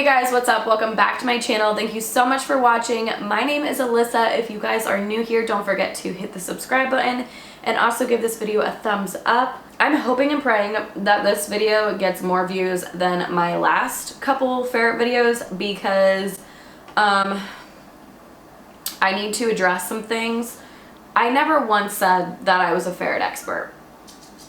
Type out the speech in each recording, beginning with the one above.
guys, what's up? Welcome back to my channel. Thank you so much for watching. My name is Alyssa. If you guys are new here, don't forget to hit the subscribe button and also give this video a thumbs up. I'm hoping and praying that this video gets more views than my last couple ferret videos because I need to address some things. I never once said that I was a ferret expert.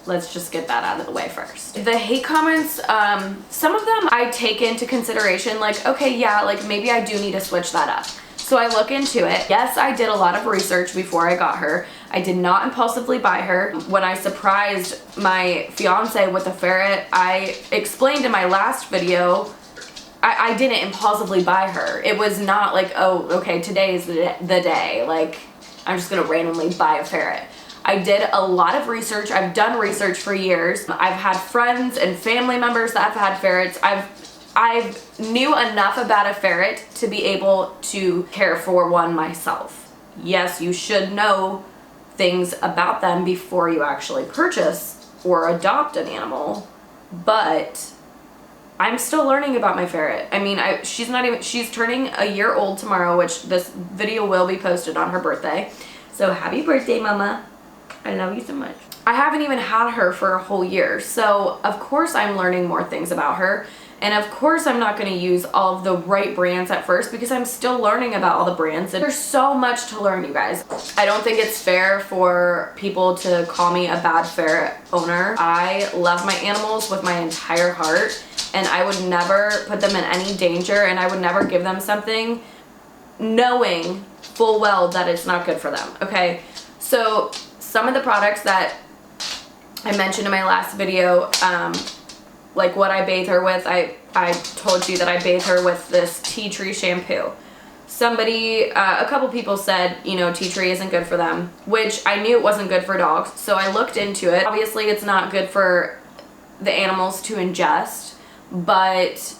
Let's just get that out of the way first. The hate comments, some of them I take into consideration, like, okay, yeah, like maybe I do need to switch that up. So I look into it. Yes, I did a lot of research before I got her. I did not impulsively buy her. When I surprised my fiance with a ferret, I explained in my last video, I didn't impulsively buy her. It was not like, oh, okay, today is the day. Like, I'm just gonna randomly buy a ferret. I did a lot of research. I've done research for years. I've had friends and family members that have had ferrets. I've knew enough about a ferret to be able to care for one myself. Yes, you should know things about them before you actually purchase or adopt an animal, but I'm still learning about my ferret. I mean, she's turning a year old tomorrow, which this video will be posted on her birthday. So happy birthday, mama. I love you so much. I haven't even had her for a whole year, so of course I'm learning more things about her, and of course I'm not going to use all of the right brands at first because I'm still learning about all the brands, and there's so much to learn, you guys. I don't think it's fair for people to call me a bad ferret owner. I love my animals with my entire heart, and I would never put them in any danger, and I would never give them something knowing full well that it's not good for them, okay? So some of the products that I mentioned in my last video, like what I bathe her with, I told you that I bathe her with this tea tree shampoo. Somebody, a couple people said, you know, tea tree isn't good for them, which I knew it wasn't good for dogs, so I looked into it. Obviously, it's not good for the animals to ingest, but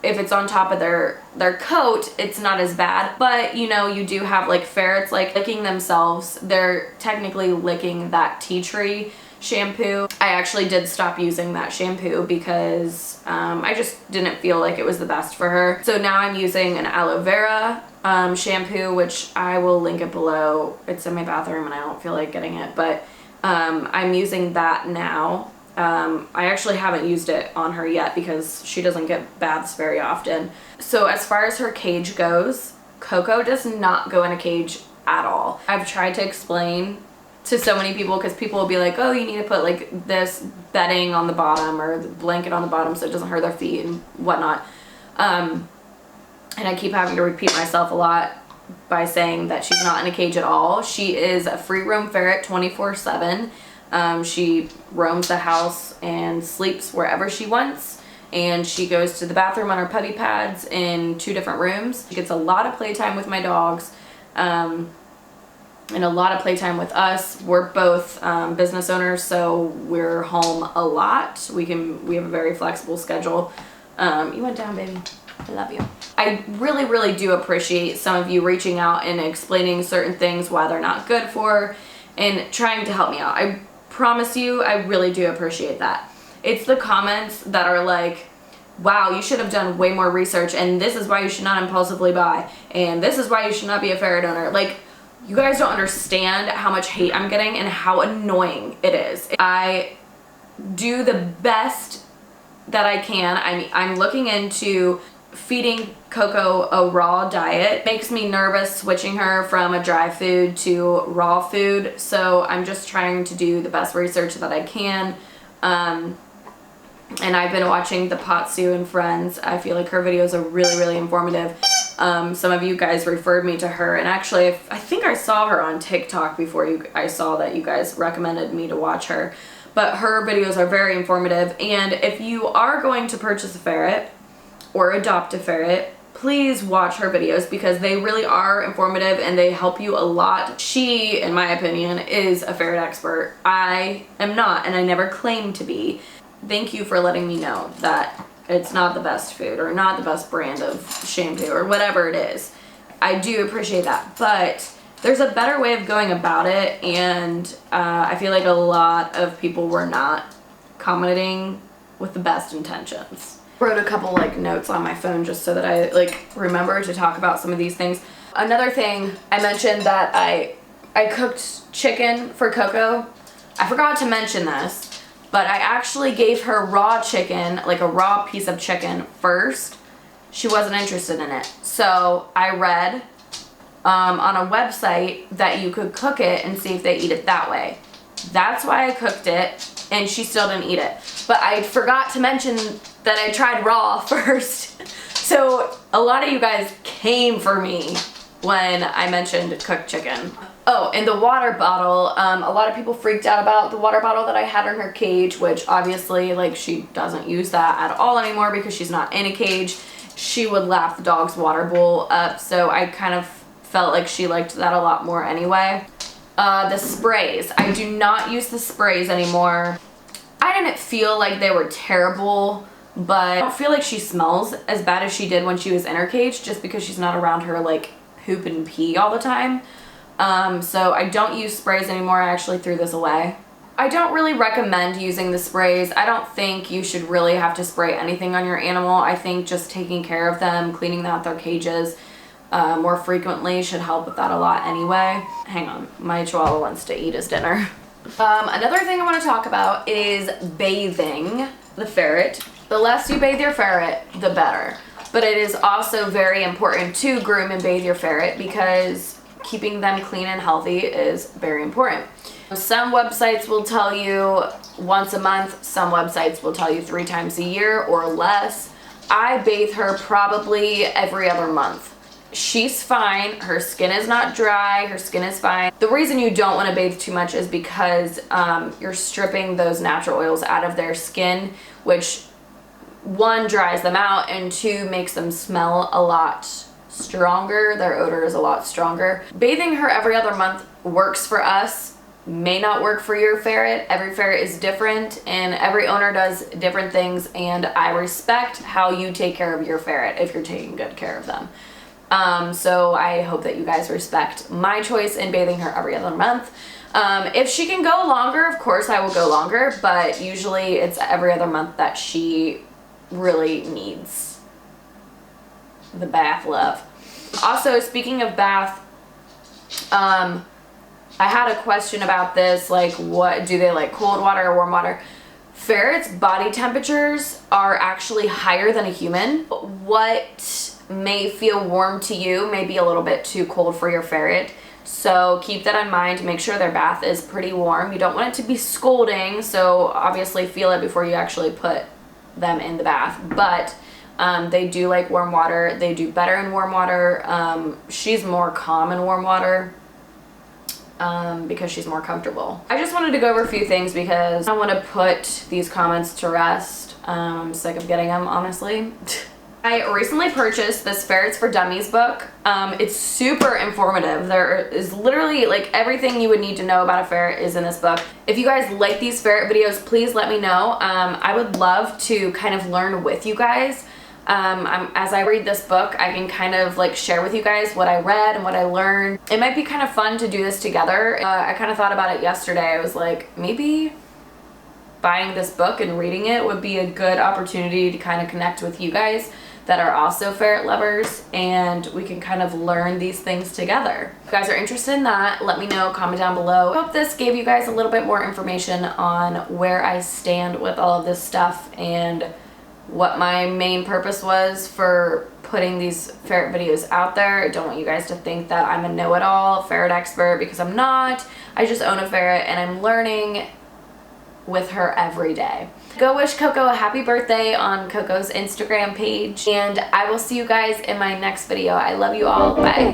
if it's on top of their coat, it's not as bad. But you know, you do have like ferrets like licking themselves. They're technically licking that tea tree shampoo. I actually did stop using that shampoo because I just didn't feel like it was the best for her. So now I'm using an aloe vera shampoo, which I will link it below. It's in my bathroom and I don't feel like getting it, but I'm using that now. I actually haven't used it on her yet because she doesn't get baths very often. So as far as her cage goes, Coco does not go in a cage at all. I've tried to explain to so many people because people will be like, oh, you need to put like this bedding on the bottom or the blanket on the bottom so it doesn't hurt their feet and whatnot. And I keep having to repeat myself a lot by saying that she's not in a cage at all. She is a free roam ferret 24/7. She roams the house and sleeps wherever she wants, and she goes to the bathroom on her puppy pads in 2 different rooms. She gets a lot of playtime with my dogs, and a lot of playtime with us. We're both business owners, so we're home a lot. We have a very flexible schedule. You went down, baby. I love you. I really, really do appreciate some of you reaching out and explaining certain things, why they're not good for her, and trying to help me out. I promise you, I really do appreciate that. It's the comments that are like, wow, you should have done way more research, and this is why you should not impulsively buy, and this is why you should not be a ferret owner. Like, you guys don't understand how much hate I'm getting and how annoying it is. I do the best that I can. I'm looking into feeding Coco a raw diet. It makes me nervous switching her from a dry food to raw food, so I'm just trying to do the best research that I can. And I've been watching the Potsu and Friends. I feel like her videos are really, really informative. Some of you guys referred me to her, and actually I think I saw her on TikTok before I saw that you guys recommended me to watch her. But her videos are very informative, and if you are going to purchase a ferret or adopt a ferret, please watch her videos because they really are informative and they help you a lot. She, in my opinion, is a ferret expert. I am not, and I never claimed to be. Thank you for letting me know that it's not the best food or not the best brand of shampoo or whatever it is. I do appreciate that, but there's a better way of going about it, and I feel like a lot of people were not commenting with the best intentions. Wrote a couple like notes on my phone just so that I like remember to talk about some of these things. Another thing, I mentioned that I cooked chicken for Coco. I forgot to mention this, but I actually gave her raw chicken, like a raw piece of chicken first. She wasn't interested in it. So I read on a website that you could cook it and see if they eat it that way. That's why I cooked it, and she still didn't eat it. But I forgot to mention that I tried raw first. So a lot of you guys came for me when I mentioned cooked chicken. Oh, and the water bottle, a lot of people freaked out about the water bottle that I had in her cage, which obviously, like, she doesn't use that at all anymore because she's not in a cage. She would lap the dog's water bowl up, so I kind of felt like she liked that a lot more anyway. The sprays. I do not use the sprays anymore. I didn't feel like they were terrible, but I don't feel like she smells as bad as she did when she was in her cage, just because she's not around her like poop and pee all the time. So I don't use sprays anymore. I actually threw this away. I don't really recommend using the sprays. I don't think you should really have to spray anything on your animal. I think just taking care of them, cleaning out their cages more frequently should help with that a lot anyway. Hang on, my chihuahua wants to eat his dinner. Another thing I want to talk about is bathing the ferret. The less you bathe your ferret, the better. But it is also very important to groom and bathe your ferret because keeping them clean and healthy is very important. Some websites will tell you once a month, some websites will tell you 3 times a year or less. I bathe her probably every other month. She's fine. Her skin is not dry. Her skin is fine. The reason you don't want to bathe too much is because you're stripping those natural oils out of their skin, which 1, dries them out, and 2, makes them smell a lot stronger. Their odor is a lot stronger. Bathing her every other month works for us. May not work for your ferret. Every ferret is different and every owner does different things, and I respect how you take care of your ferret if you're taking good care of them. So I hope that you guys respect my choice in bathing her every other month. If she can go longer, of course I will go longer, but usually it's every other month that she really needs the bath love. Also, speaking of bath, I had a question about this, like, what do they like, cold water or warm water? Ferrets' body temperatures are actually higher than a human. What may feel warm to you may be a little bit too cold for your ferret. So keep that in mind. Make sure their bath is pretty warm. You don't want it to be scalding, so obviously feel it before you actually put them in the bath. But they do like warm water. They do better in warm water. She's more calm in warm water because she's more comfortable. I just wanted to go over a few things because I want to put these comments to rest. I'm sick of getting them, honestly. I recently purchased this Ferrets for Dummies book. It's super informative. There is literally like everything you would need to know about a ferret is in this book. If you guys like these ferret videos, please let me know. I would love to kind of learn with you guys. As I read this book, I can kind of like share with you guys what I read and what I learned. It might be kind of fun to do this together. I kind of thought about it yesterday. I was like, maybe buying this book and reading it would be a good opportunity to kind of connect with you guys that are also ferret lovers, and we can kind of learn these things together. If you guys are interested in that, let me know, comment down below. I hope this gave you guys a little bit more information on where I stand with all of this stuff and what my main purpose was for putting these ferret videos out there. I don't want you guys to think that I'm a know-it-all ferret expert, because I'm not. I just own a ferret and I'm learning with her every day. Go wish Coco a happy birthday on Coco's Instagram page, and I will see you guys in my next video. I love you all. Bye.